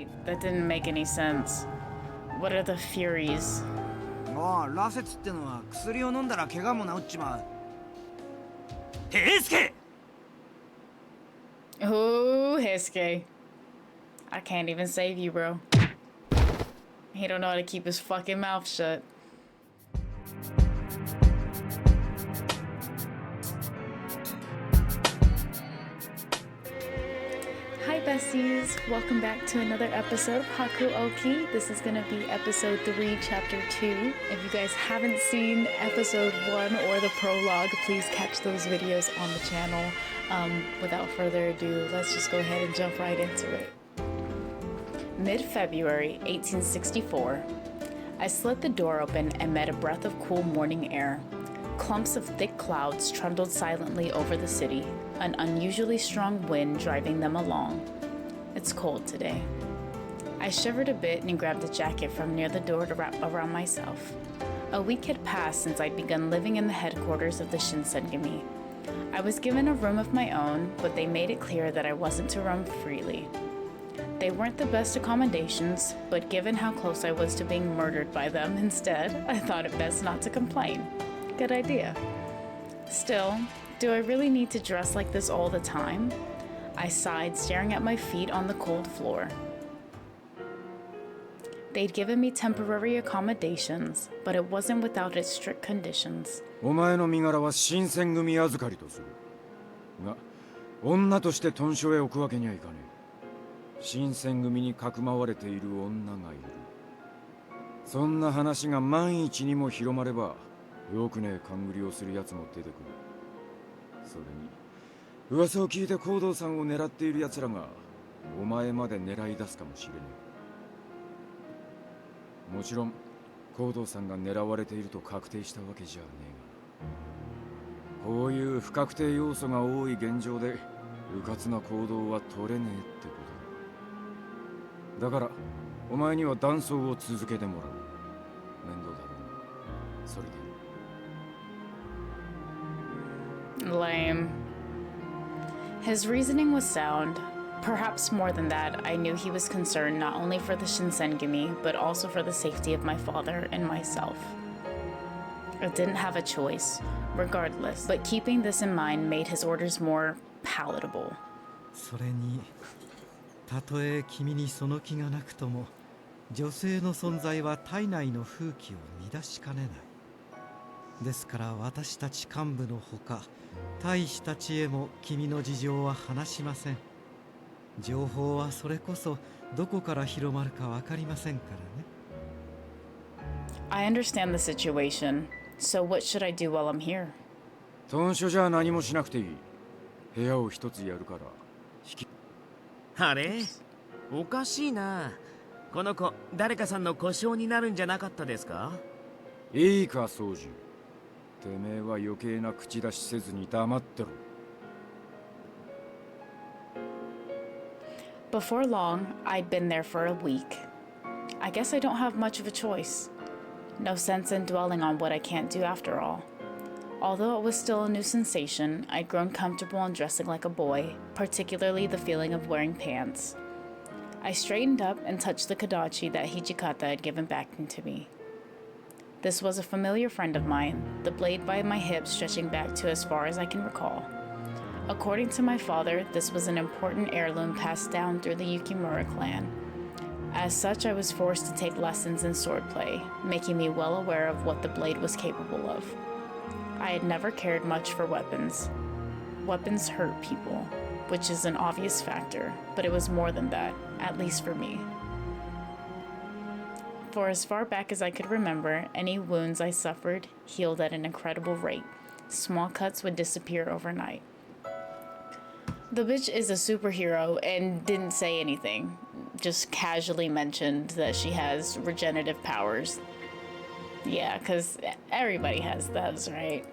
Wait, that didn't make any sense. What are the Furies? ああ、ラセツってのは薬を飲んだら怪我も治っちまう。ヘイスケ! Ooh, Heisuke. I can't even save you, bro. He don't know how to keep his fucking mouth shut. Hi besties, welcome back to another episode of Hakuoki. This is gonna be episode 3, chapter 2. If you guys haven't seen episode 1 or the prologue, please catch those videos on the channel. Without further ado, let's just go ahead and jump right into it. Mid-February 1864. I slit the door open and met a breath of cool morning air. Clumps of thick clouds trundled silently over the city, an unusually strong wind driving them along. It's cold today. I shivered a bit and grabbed a jacket from near the door to wrap around myself. A week had passed since I'd begun living in the headquarters of the Shinsengumi. I was given a room of my own, but they made it clear that I wasn't to roam freely. They weren't the best accommodations, but given how close I was to being murdered by them instead, I thought it best not to complain. Good idea. Still, do I really need to dress like this all the time? I sighed, staring at my feet on the cold floor. They'd given me temporary accommodations, but it wasn't without its strict conditions. お前の身柄は新選組預かりとする。が、女として屯所へ置くわけにはいかねえ。新選組にかくまわれている女がいる。そんな話が万一にも広まれば、よくねえ勘繰りをする奴も出てくる。それに、噂を聞いて行動さんを狙っている奴らが、お前まで狙い出すかもしれねえ。もちろん、行動さんが狙われていると確定したわけじゃねえが、こういう不確定要素が多い現状で、迂闊な行動は取れねえってことだ。だから、お前には断層を続けてもらう。面倒だろう。それで。Lame. His reasoning was sound. Perhaps more than that, I knew he was concerned not only for the Shinsengumi, but also for the safety of my father and myself. I didn't have a choice, regardless, but keeping this in mind made his orders more palatable. それに、たとえ君にその気がなくとも、女性の存在は体内の風紀を乱しかねない。ですから私たち幹部のほか、大使たちへも君の事情は話しません。情報はそれこそどこから広まるかわかりませんからね。I understand the situation. So what should I do while I'm here? 屯所じゃ何もしなくていい。部屋を一つやるから。あれ？おかしいな。この子、誰かさんの故障になるんじゃなかったですか？いいか、宗司。てめえは余計な口出しせずに黙ってろ。Before long, I'd been there for a week. I guess I don't have much of a choice. No sense in dwelling on what I can't do after all. Although it was still a new sensation, I'd grown comfortable in dressing like a boy, particularly the feeling of wearing pants. I straightened up and touched the kodachi that Hijikata had given back to me. This was a familiar friend of mine, the blade by my hip stretching back to as far as I can recall. According to my father, this was an important heirloom passed down through the Yukimura clan. As such, I was forced to take lessons in swordplay, making me well aware of what the blade was capable of. I had never cared much for weapons. Weapons hurt people, which is an obvious factor, but it was more than that, at least for me. For as far back as I could remember, any wounds I suffered healed at an incredible rate. Small cuts would disappear overnight. The bitch is a superhero and didn't say anything, just casually mentioned that she has regenerative powers. Yeah, because everybody has those, right?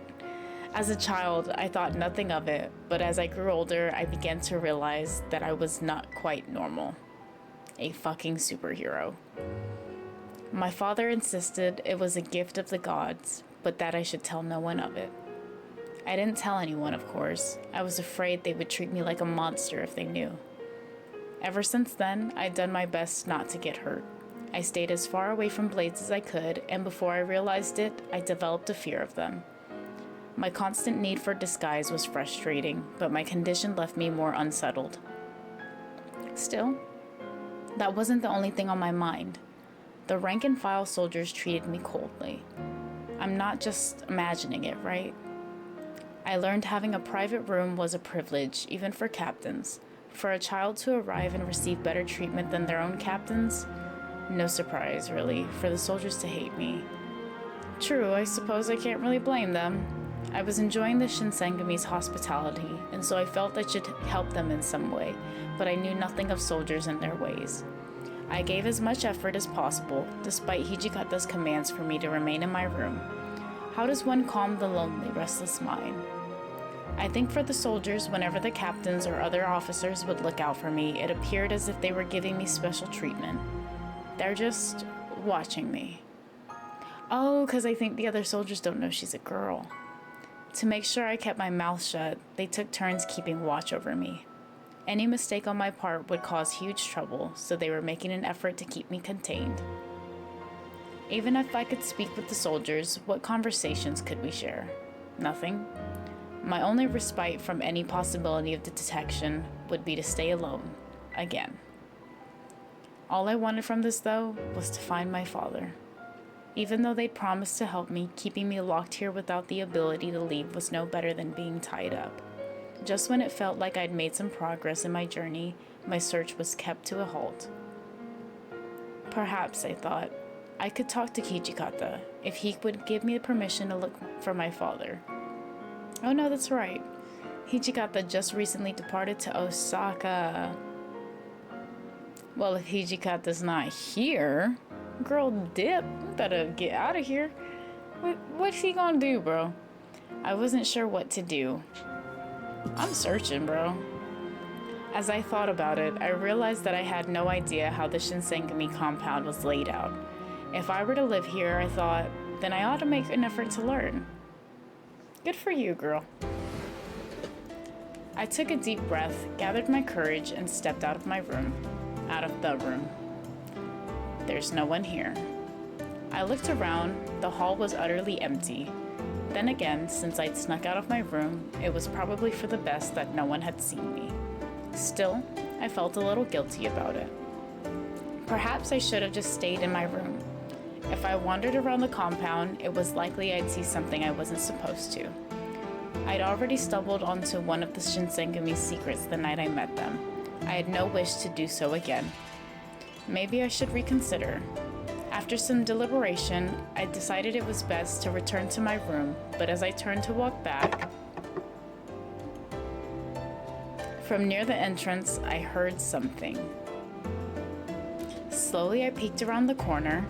As a child, I thought nothing of it, but as I grew older, I began to realize that I was not quite normal. A fucking superhero. My father insisted it was a gift of the gods, but that I should tell no one of it. I didn't tell anyone, of course. I was afraid they would treat me like a monster if they knew. Ever since then, I'd done my best not to get hurt. I stayed as far away from blades as I could, and before I realized it, I developed a fear of them. My constant need for disguise was frustrating, but my condition left me more unsettled. Still, that wasn't the only thing on my mind. The rank-and-file soldiers treated me coldly. I'm not just imagining it, right? I learned having a private room was a privilege, even for captains. For a child to arrive and receive better treatment than their own captains? No surprise, really, for the soldiers to hate me. True, I suppose I can't really blame them. I was enjoying the Shinsengumi's hospitality, and so I felt I should help them in some way, but I knew nothing of soldiers and their ways. I gave as much effort as possible, despite Hijikata's commands for me to remain in my room. How does one calm the lonely, restless mind? I think for the soldiers, whenever the captains or other officers would look out for me, it appeared as if they were giving me special treatment. They're just watching me. Oh, because I think the other soldiers don't know she's a girl. To make sure I kept my mouth shut, they took turns keeping watch over me. Any mistake on my part would cause huge trouble, so they were making an effort to keep me contained. Even if I could speak with the soldiers, what conversations could we share? Nothing. My only respite from any possibility of detection would be to stay alone, again. All I wanted from this, though, was to find my father. Even though they'd promised to help me, keeping me locked here without the ability to leave was no better than being tied up. Just when it felt like I'd made some progress in my journey, my search was kept to a halt. Perhaps, I thought, I could talk to Hijikata if he would give me permission to look for my father. Oh no, that's right. Hijikata just recently departed to Osaka. Well, if Hijikata's not here, girl dip, you better get out of here. What's he gonna do, bro? I wasn't sure what to do. I'm searching, bro. As I thought about it, I realized that I had no idea how the Shinsengumi compound was laid out. If I were to live here, I thought, then I ought to make an effort to learn. Good for you, girl. I took a deep breath, gathered my courage, and stepped out of my room. Out of the room. There's no one here. I looked around. The hall was utterly empty. Then again, since I'd snuck out of my room, it was probably for the best that no one had seen me. Still, I felt a little guilty about it. Perhaps I should have just stayed in my room. If I wandered around the compound, it was likely I'd see something I wasn't supposed to. I'd already stumbled onto one of the Shinsengumi's secrets the night I met them. I had no wish to do so again. Maybe I should reconsider. After some deliberation, I decided it was best to return to my room, but as I turned to walk back, from near the entrance, I heard something. Slowly, I peeked around the corner.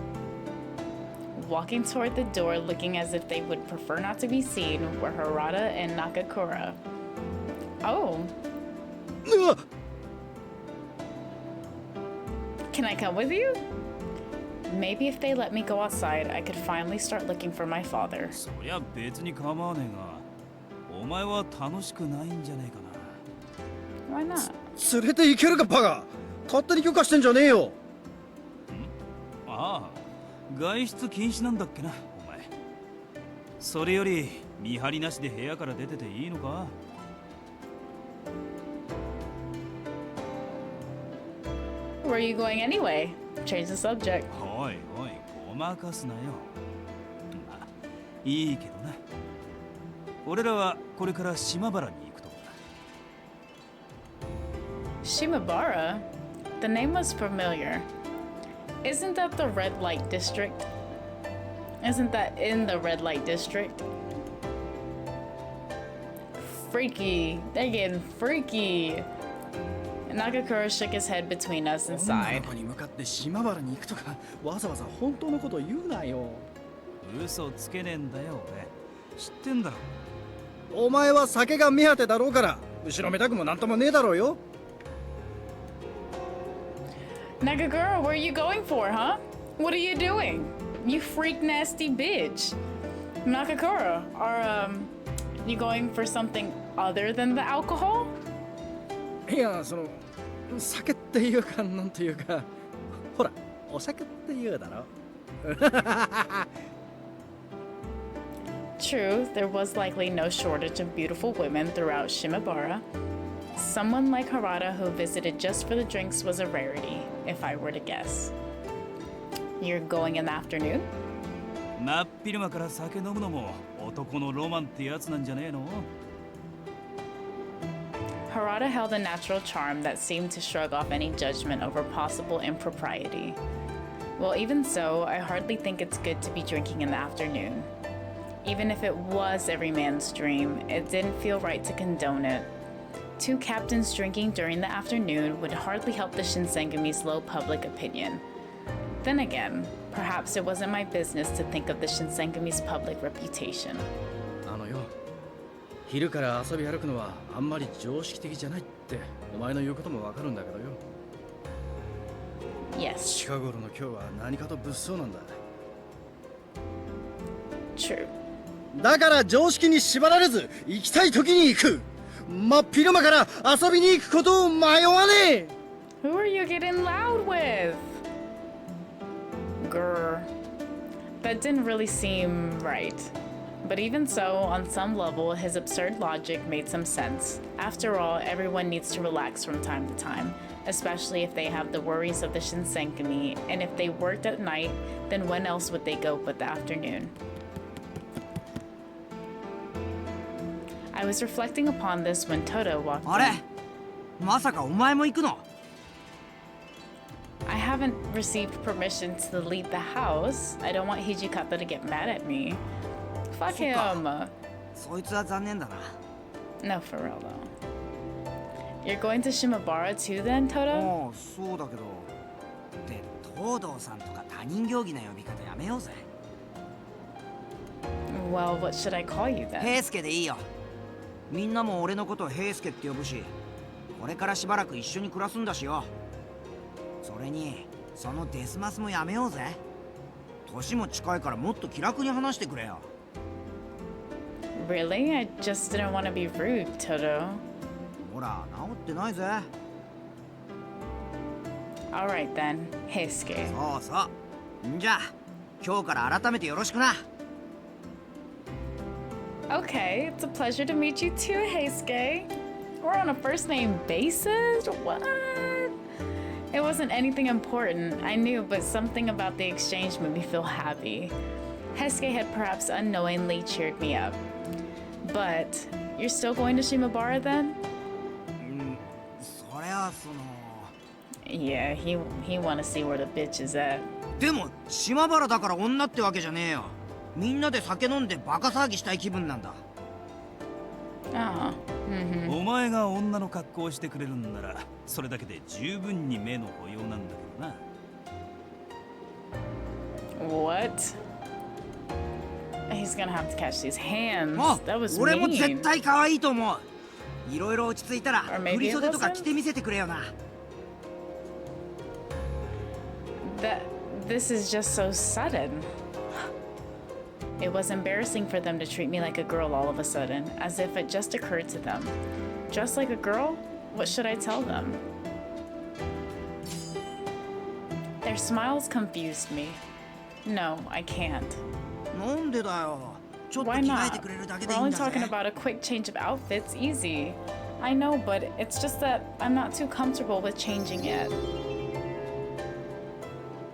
Walking toward the door, looking as if they would prefer not to be seen, were Harada and Nagakura. Oh. Can I come with you? Maybe if they let me go outside, I could finally start looking for my father. そりゃ別に構わねえが、お前は楽しくないんじゃねえかな。 Why not? 連れて行けるかバカ。勝手に許可してんじゃねえよ。ああ、外出禁止なんだっけな、お前。それより見張りなしで部屋から出てていいのか？ Where are you going anyway? Change the subject. おいおい、ごまかすなよ。まあ、いいけどな。俺らはこれから島原に行くとこだ。 Shimabara? The name was familiar. Isn't that the red light district? Isn't that in the red light district? Freaky. They're getting freaky. Nagakura shook his head between us and 女の sighed. 子に向かって島原に行くとか、わざわざ本当のこと言うなよ。嘘つけねえんだよ、俺。知ってんだろ。お前は酒が目当てだろうから、後ろめたくもなんともねえだろうよ。 Nagakura, where are you going for, huh? What are you doing? You freak nasty bitch. Nagakura, are, you going for something other than the alcohol? いや、その、酒っていうかなんていうか、ほらお酒っていうだろ。True, there was likely no shortage of beautiful women throughout Shimabara. Someone like Harada who visited just for the drinks was a rarity, if I were to guess. You're going in the afternoon? 真っ昼間から酒飲むのも男のロマンってやつなんじゃねえの？ Harada held a natural charm that seemed to shrug off any judgment over possible impropriety. Well, even so, I hardly think it's good to be drinking in the afternoon. Even if it was every man's dream, it didn't feel right to condone it. Two captains drinking during the afternoon would hardly help the Shinsengumi's low public opinion. Then again, perhaps it wasn't my business to think of the Shinsengumi's public reputation. あのよ、昼から遊び歩くのはあんまり常識的じゃないってお前の言うこともわかるんだけどよ。Yes, 近頃の今日は何かと物騒なんだ。 true. だから常識に縛られず行きたい時に行く。真っ昼間から遊びに行くことを迷わねえ。 Who are you getting loud with? Grr. That didn't really seem right. But even so, on some level, his absurd logic made some sense. After all, everyone needs to relax from time to time, especially if they have the worries of the Shinsengumi, and if they worked at night, then when else would they go but the afternoon? I was reflecting upon this when Toto walked あれ in. まさかお前も行くの？ I haven't received permission to leave the house. I don't want Hijikata to get mad at me. Fuck him. そいつは残念だな。 No, for real though. You're going to Shimabara too then, Toto? もうそうだけど。で、東堂さんとか他人行儀な呼び方やめようぜ。 Well, what should I call you then? 平助でいいよ。みんなも俺のことを平助って呼ぶし、これからしばらく一緒に暮らすんだしよ。それに、そのデスマスもやめようぜ。年も近いからもっと気楽に話してくれよ。 Really? I just didn't want to be rude, Toto. ほら、治ってないぜ。 Alright then, Heisuke. そうそう。んじゃあ、今日から改めてよろしくな。 Okay, it's a pleasure to meet you too, Heisuke. We're on a first name basis? What? It wasn't anything important, I knew, but something about the exchange made me feel happy. Heisuke had perhaps unknowingly cheered me up. But, you're still going to Shimabara then? そりゃその。 Yeah, he wanna see where the bitch is at. でも、島原だから女ってわけじゃねえよ。みんなで酒飲んでバカ騒ぎしたい気分なんだ。 Oh, お前が女の格好をしてくれるんならそれだけで十分に目の保養なんだけどな。 what? He's gonna have to catch these hands. あ、 That was 俺も絶 mean. 対可愛いと思う。いろいろ落ち着いたら Or maybe 振り袖とか it wasn't? 着てみせてくれよな。 This is just so sudden. It was embarrassing for them to treat me like a girl all of a sudden, as if it just occurred to them. Dressed like a girl? What should I tell them? Their smiles confused me. No, I can't. なんでだよ。ちょっと Why 着替え not? てくれるだけで We're いいん only だぜ。 talking about a quick change of outfits, easy. I know, but it's just that I'm not too comfortable with changing yet.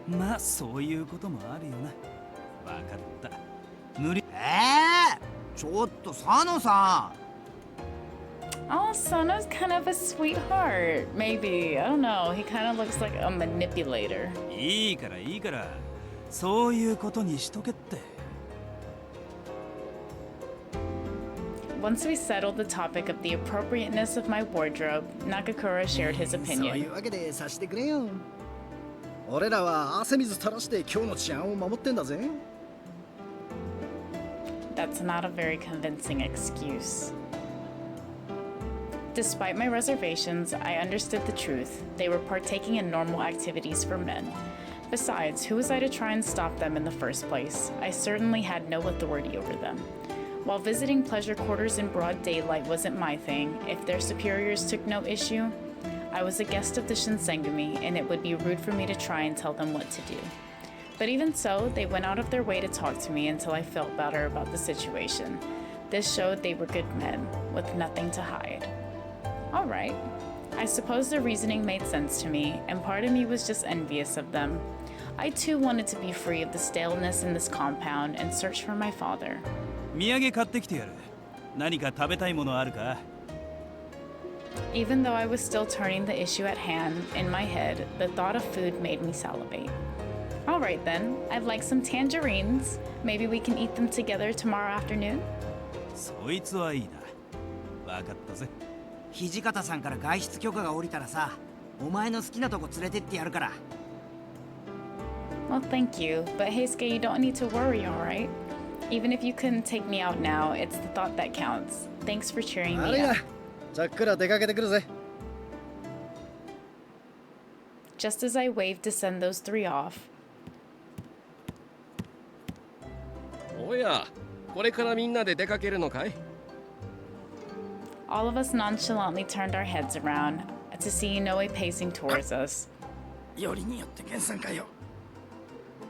まあそういうこともあるよな。わかった。無理。ちょっと佐野さ Oh, Sono's kind of a sweetheart. Maybe. I don't know. He kind of looks like a manipulator. いいからいいから。そういうことにしとけって。 Once we settled the topic of the appropriateness of my wardrobe, Nagakura shared his そうい opinion. うわけでさしてくれよ。俺らは汗水垂らして今日の治安を守ってんだぜ。 That's not a very convincing excuse. Despite my reservations, I understood the truth. They were partaking in normal activities for men. Besides, who was I to try and stop them in the first place? I certainly had no authority over them. While visiting pleasure quarters in broad daylight wasn't my thing, if their superiors took no issue, I was a guest of the Shinsengumi, and it would be rude for me to try and tell them what to do. But even so, they went out of their way to talk to me until I felt better about the situation. This showed they were good men, with nothing to hide. Alright. I suppose their reasoning made sense to me, and part of me was just envious of them. I too wanted to be free of the staleness in this compound and search for my father. 土産買ってきてやる。何か食べたいものあるか？ Even though I was still turning the issue at hand in my head, the thought of food made me salivate. Alright then, I'd like some tangerines. Maybe we can eat them together tomorrow afternoon? そいつはいいな。わかったぜ。土方さんから外出許可が下りたらさ、お前の好きなとこ連れてってやるから。 Well, thank you, but Heisuke, you don't need to worry, alright? Even if you couldn't take me out now, it's the thought that counts. Thanks for cheering あ me れや up. ちゃっくら出かけてくるぜ Just as I waved to send those three off, おや、これからみんなで出かけるのかい？ all of us nonchalantly turned our heads around to see Inoue pacing towards us. よりによって源さんかよ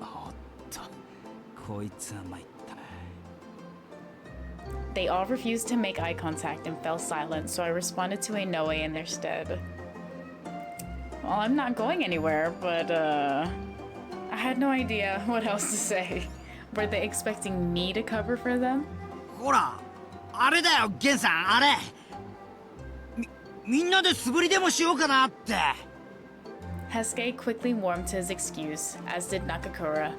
おっと、こいつは参ったな。 They all refused to make eye contact and fell silent, so I responded to Inoue in their stead. Well, I'm not going anywhere, but I had no idea what else to say. Were they expecting me to cover for them? ほら、あれだよ、源さん、あれ。みんなで素振りでもしようかなって。 Heisuke quickly warmed to his excuse, as did Nagakura.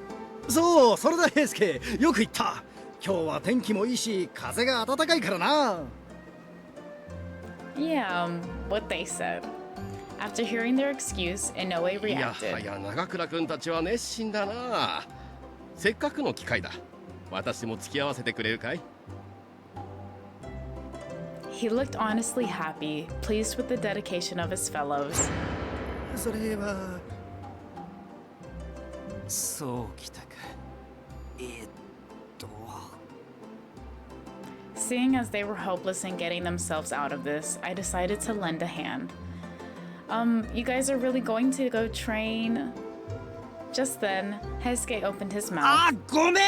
そうそれだ平介よく言った今日は天気もいいし風が暖かいからな Yeah, what they said. After hearing their excuse, Inoue いやは reacted. や長倉君たちは熱心だな。せっかくの機会だ。私も付き合わせてくれるかい？ He looked honestly happy, pleased with the dedication of his fellows. それはそうきたか。Seeing as they were hopeless in getting themselves out of this, I decided to lend a hand. You guys are really going to go train? Just then, Heisuke opened his mouth. あ、ごめん。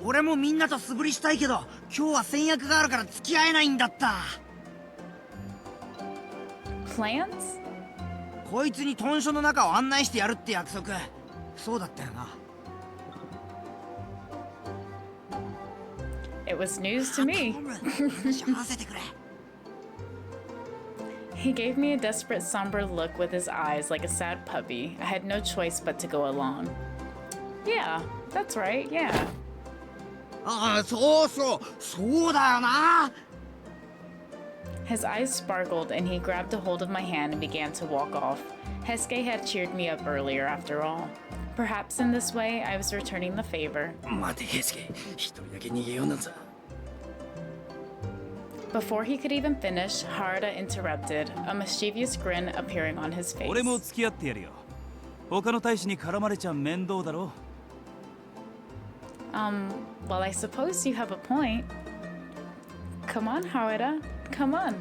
俺もみんなと素振りしたいけど、今日は先約があるから付き合えないんだった。 Plans? こいつに豚書の中を案内してやるって約束。そうだったよな。 It was news to me. 頼む。せてくれ。 He gave me a desperate, somber look with his eyes like a sad puppy. I had no choice but to go along. Yeah, that's right, yeah. ああ、そうそう、そうだよな。 His eyes sparkled and he grabbed a hold of my hand and began to walk off. Heisuke had cheered me up earlier after all. Perhaps in this way I was returning the favor. 待て平介一人だけ逃げようなんざ Before he could even finish, Harada interrupted, a mischievous grin appearing on his face. 俺も付き合ってやるよ。他の大使に絡まれちゃ面倒だろ。Well, I suppose you have a point. Come on, Harada. Come on.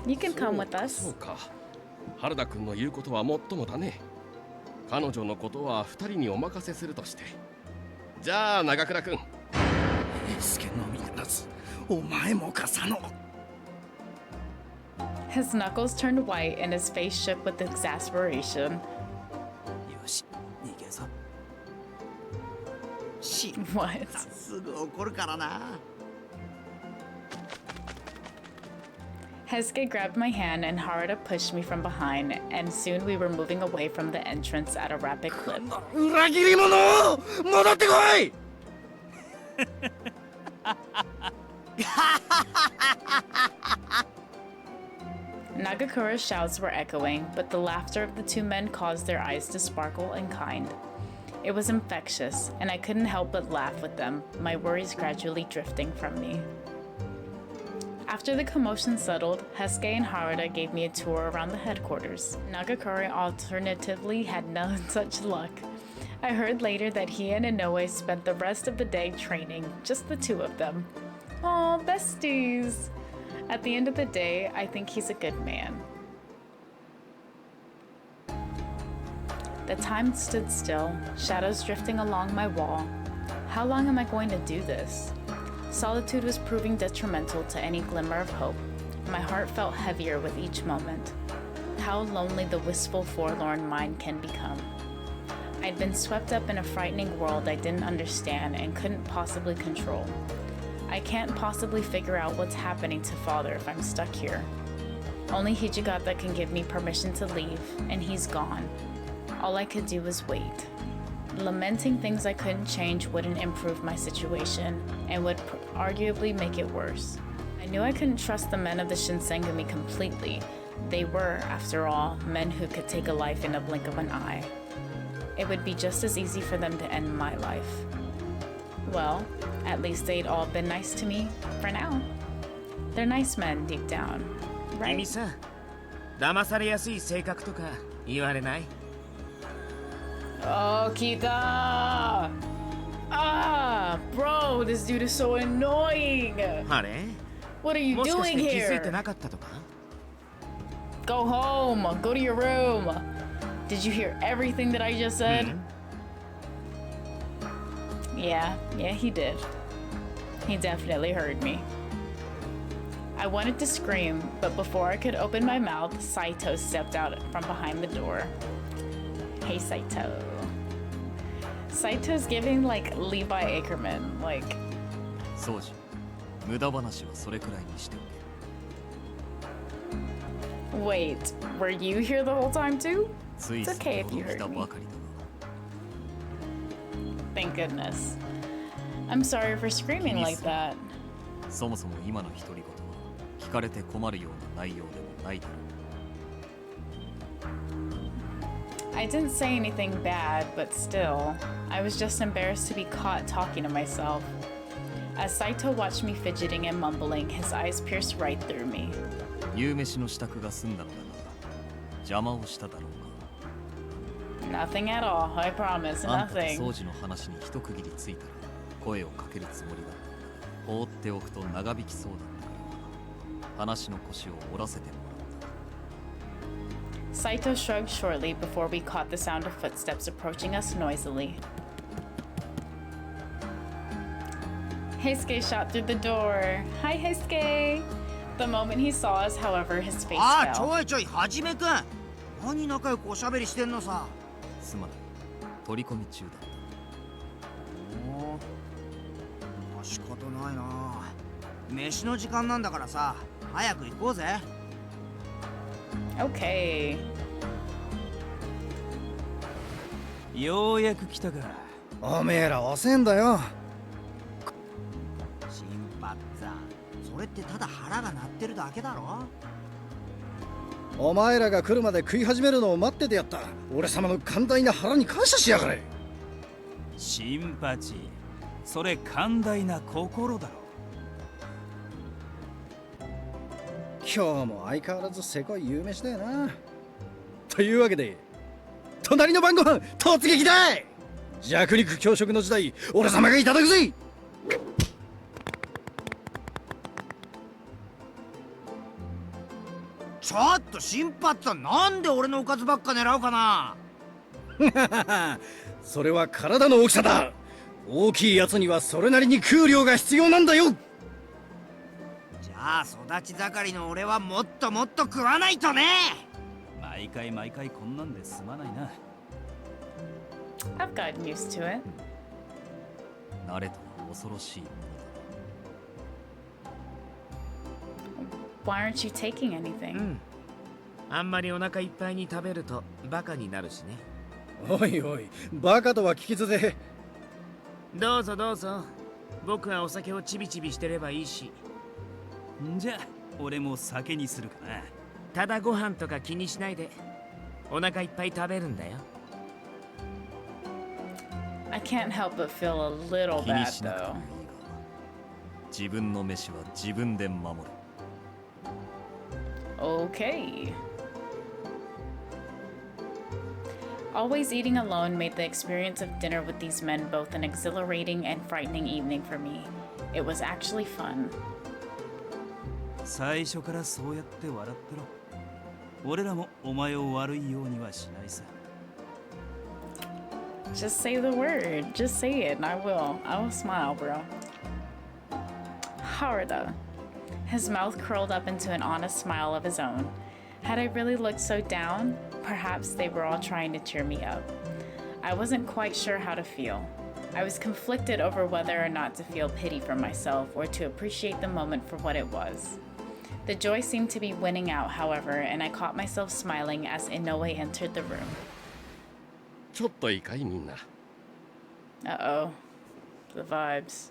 You can come with そう us. か。原田君の言うことはもっともだね。彼女のことは二人にお任せするとして。じゃあ長倉君。平介のみならずお前もか佐野 His knuckles turned white and his face shook with exasperation. よし、逃げぞ。し、 What? すぐ怒るからな。 Heisuke grabbed my hand and Harada pushed me from behind, and soon we were moving away from the entrance at a rapid clip. 裏切り者戻ってこい Nagakura's shouts were echoing, but the laughter of the two men caused their eyes to sparkle and kind. It was infectious, and I couldn't help but laugh with them, my worries gradually drifting from me. After the commotion settled, Heisuke and Harada gave me a tour around the headquarters. Nagakura alternatively had no such luck. I heard later that he and Inoue spent the rest of the day training, just the two of them. Aw, besties! At the end of the day, I think he's a good man. The time stood still, shadows drifting along my wall. How long am I going to do this? Solitude was proving detrimental to any glimmer of hope. My heart felt heavier with each moment. How lonely the wistful, forlorn mind can become. I'd been swept up in a frightening world I didn't understand and couldn't possibly control. I can't possibly figure out what's happening to Father if I'm stuck here. Only Hijigata can give me permission to leave, and he's gone. All I could do was wait. Lamenting things I couldn't change wouldn't improve my situation, and would arguably make it worse. I knew I couldn't trust the men of the Shinsengumi completely. They were, after all, men who could take a life in a blink of an eye. It would be just as easy for them to end my life. Well, at least they'd all been nice to me, for now. They're nice men deep down, 君 right? さ、騙されやすい性格とか言われない？ Oh, Kita! Ah, bro, this dude is so annoying! あれ？ What are you もしかし doing て気づい here? てなかったとか？ Go home! Go to your room! Did you hear everything that I just said? Yeah, he did. He definitely heard me. I wanted to scream, but before I could open my mouth, Saito stepped out from behind the door. Hey, Saito. Saito's giving like Levi Ackerman, like... そうじ、無駄話はそれくらいにしておけ。 Wait, were you here the whole time too? つい It's 先 okay ほ if ど you 来 heard た me. ばかりだ Thank goodness. I'm sorry for screaming like that. が、そもそも今の独り言は聞かれて困るような内容でもないだろう。 I didn't say anything bad, but still, I was just embarrassed to be caught talking to myself. As Saito watched me fidgeting and mumbling, his eyes pierced right through me. 夕飯の支度が済んだのだが、邪魔をしただろうか。 Nothing at all, I promise, あんたと nothing. 掃除の話に一区切りついたら声をかけるつもりだったんだが、放っておくと長引きそうだったから話の腰を折らせてもらった。 Saito shrugged shortly before we caught the sound of footsteps approaching us noisily. Heisuke shot through the door. Hi, Heisuke! The moment he saw us, however, his face ああ、ち fell. ょいちょい、はじめくん。何仲良くおしゃべりしてんのさ。すまない、取り込み中だった。おお、まあ仕方ないな。飯の時間なんだからさ、早く行こうぜ。 Okay. ようやく来たか。おめえら遅えんだよ。心配さ、それってただ腹が鳴ってるだけだろ。お前らが来るまで食い始めるのを待っててやった。俺様の寛大な腹に感謝しやがれ。シンパチー、それ寛大な心だろ。今日も相変わらずせこい夕飯だよな。というわけで、隣の晩ご飯突撃だい。弱肉強食の時代、俺様がいただくぜ。ちょっと心配さ、なんで俺のおかずばっか狙うかな。それは体の大きさだ。大きいやつにはそれなりに食う量が必要なんだよ。じゃあ育ち盛りの俺はもっともっと食わないとね。毎回毎回こんなんで済まないな。I've gotten used to it. 慣れとは恐ろしいものだ。 Why aren't you taking anything? あんまりお腹いっぱいに食べるとバカになるしね。おいおい、バカとは聞き捨て。どうぞどうぞ。僕はお酒をちびちびしてればいいし。んじゃ、俺も酒にするかな。ただご飯とか気にしないで。お腹いっぱい食べるんだよ。 I can't help but feel a little 気に bad しなくて though. もいいが、自分の飯は自分で守る。 Okay. Always eating alone made the experience of dinner with these men both an exhilarating and frightening evening for me. It was actually fun. 最初からそうやって笑ってろ。俺らもお前を悪いようにはしないさ。Just say the word. Just say it and I will. I will smile, bro. Harada. His mouth curled up into an honest smile of his own. Had I really looked so down? Perhaps they were all trying to cheer me up. I wasn't quite sure how to feel. I was conflicted over whether or not to feel pity for myself or to appreciate the moment for what it was. The joy seemed to be winning out, however, and I caught myself smiling as Inoue entered the room. ちょっといいかいみんな。 Uh-oh. The vibes.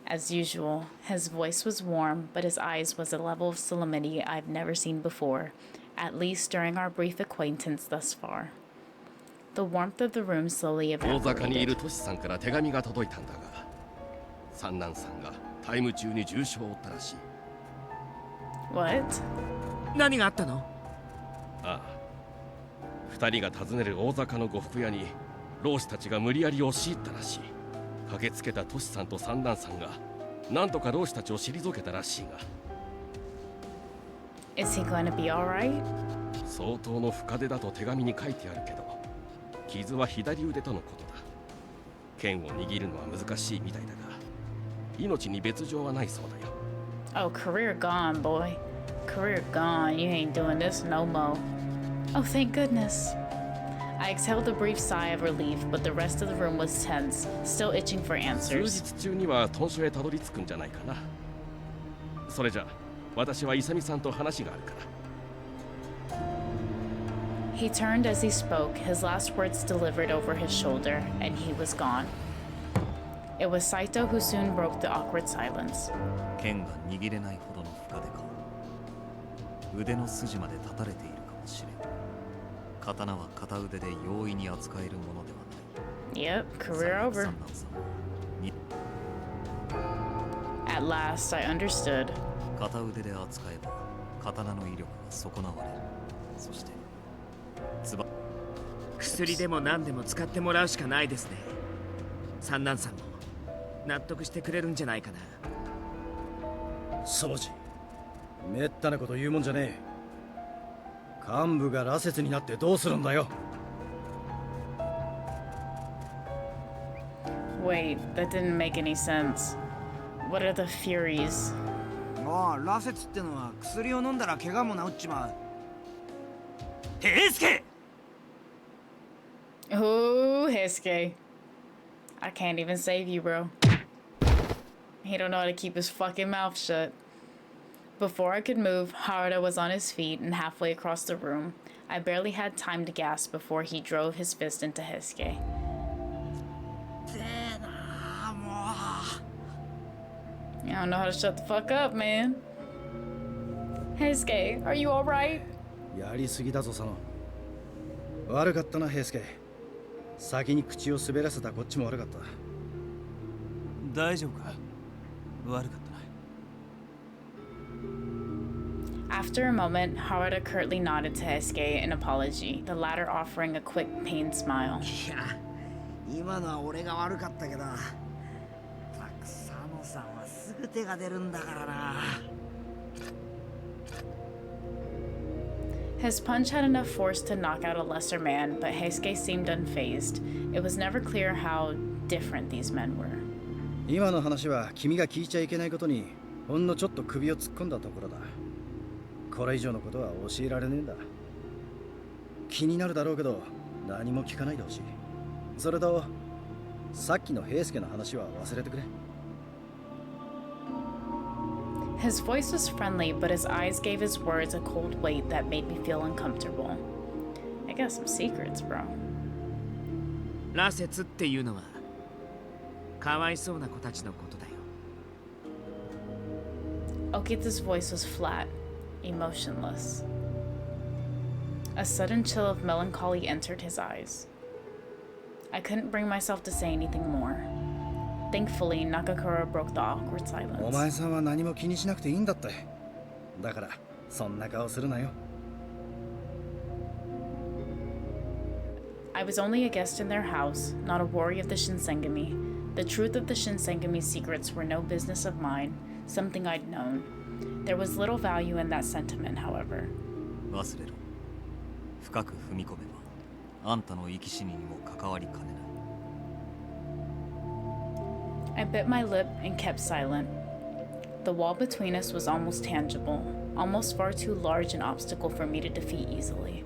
As usual, his voice was warm, but his eyes was a level of solemnity I've never seen before, at least during our brief acquaintance thus far. The warmth of the room slowly 大阪にい evaporated. るトシさんから手紙が届いたんだが、三男さんがタイム中に重傷を負ったらしい。 What? 何があったの？ああ、二人が訪ねる大阪の呉服屋に老師たちが無理やり押し入ったらしい。駆けつけたトシさんと三男さんがなんとか老師たちを退けたらしいが、 Is he going to be alright? 相当の深手だと手紙に書いてあるけど、傷は左腕とのことだ。剣を握るのは難しいみたいだが、命に別状はないそうだよ。 Oh, career gone, boy. Career gone. You ain't doing this no more. Oh, thank goodness. I exhaled a brief sigh of relief, but the rest of the room was tense, still itching for 数 answers. 日中には豚書へたどり着くんじゃないかな。それじゃ私は勇さんと話があるから。 He turned as he spoke, his last words delivered over his shoulder, and he was gone. It was Saito who soon broke the awkward silence. 剣が握れないほどの深手か。腕の筋まで立たれているかもしれん。刀は片腕で容易に扱えるものではない。 Yep, career over. 三男さんはに At last, I understood. 片腕で扱えば刀の威力は損なわれる。そしてつば 薬でも何でも使ってもらうしかないですね。三男さんも納得してくれるんじゃないかな。掃除めったなこと言うもんじゃねえ。幹部が羅刹になってどうするんだよ。 Wait, that didn't make any sense. What are the Furies? ああ、羅刹ってのは薬を飲んだら怪我も治っちまう。平助 Ooh, Heisuke. I can't even save you, bro. He don't know how to keep his fucking mouth shut. Before I could move, Harada was on his feet and halfway across the room. I barely had time to gasp before he drove his fist into Heisuke. でなあ、も I don't know how to shut the fuck up, man. Heisuke, are you alright? やりすぎだぞ佐野。悪かったな平助。先に口を滑らせたこっちも悪かった。大丈夫か？悪かったな。 After a moment, Harada curtly nodded to Heisuke in apology, the latter offering a quick, pained smile. う。いや、今のは俺が悪かったけど、たく佐野さんはすぐ手が出るんだからな。 His punch had enough force to knock out a lesser man, but Heisuke seemed unfazed. It was never clear how different these men were. 今の話は君が聞いちゃいけないことにほんのちょっと首を突っ込んだところだ。これ以上のことは教えられねえんだ。気になるだろうけど何も聞かないでほしい。それとさっきの平助の話は忘れてくれ。 His voice was friendly, but his eyes gave his words a cold weight that made me feel uncomfortable. I got some secrets, bro. 羅刹っていうのはかわいそうな子たちのことだよ。 Okita's voice was flat, emotionless. A sudden chill of melancholy entered his eyes. I couldn't bring myself to say anything more. Thankfully, Nagakura broke the awkward お silence. 前さんは何も気にしなくていいんだって。だからそんな顔するなよ。 I was only a guest in their house, not a warrior of the Shinsengumi. The truth of the Shinsengumi secrets were no business of mine, something I'd known. There was little value in that sentiment, however. 忘れろ。深く踏み込めばあんたの生き死ににも関わりかねない。 I bit my lip and kept silent. The wall between us was almost tangible, almost far too large an obstacle for me to defeat easily.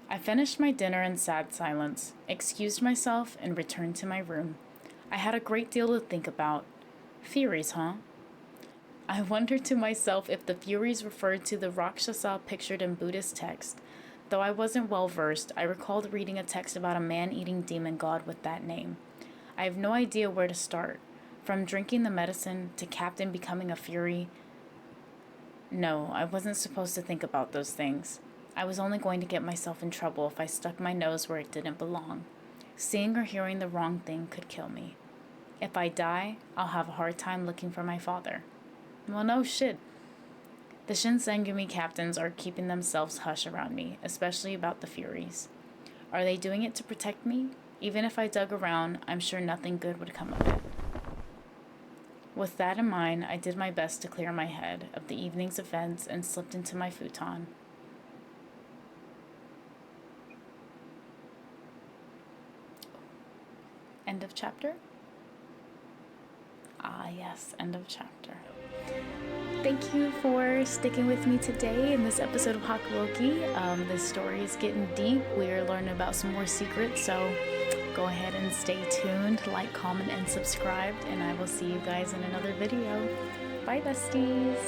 I finished my dinner in sad silence, excused myself, and returned to my room. I had a great deal to think about. Furies, huh? I wondered to myself if the Furies referred to the Rakshasa pictured in Buddhist text. Though I wasn't well versed, I recalled reading a text about a man-eating demon god with that name. I have no idea where to start. From drinking the medicine to Captain becoming a Fury. No, I wasn't supposed to think about those things. I was only going to get myself in trouble if I stuck my nose where it didn't belong. Seeing or hearing the wrong thing could kill me. If I die, I'll have a hard time looking for my father. Well, no shit. The Shinsengumi captains are keeping themselves hush around me, especially about the Furies. Are they doing it to protect me? Even if I dug around, I'm sure nothing good would come of it. With that in mind, I did my best to clear my head of the evening's events and slipped into my futon. End of chapter? Ah, yes, end of chapter. Thank you for sticking with me today in this episode of Hakuoki. This story is getting deep. We're learning about some more secrets, so go ahead and stay tuned, like, comment, and subscribe, and I will see you guys in another video. Bye, besties!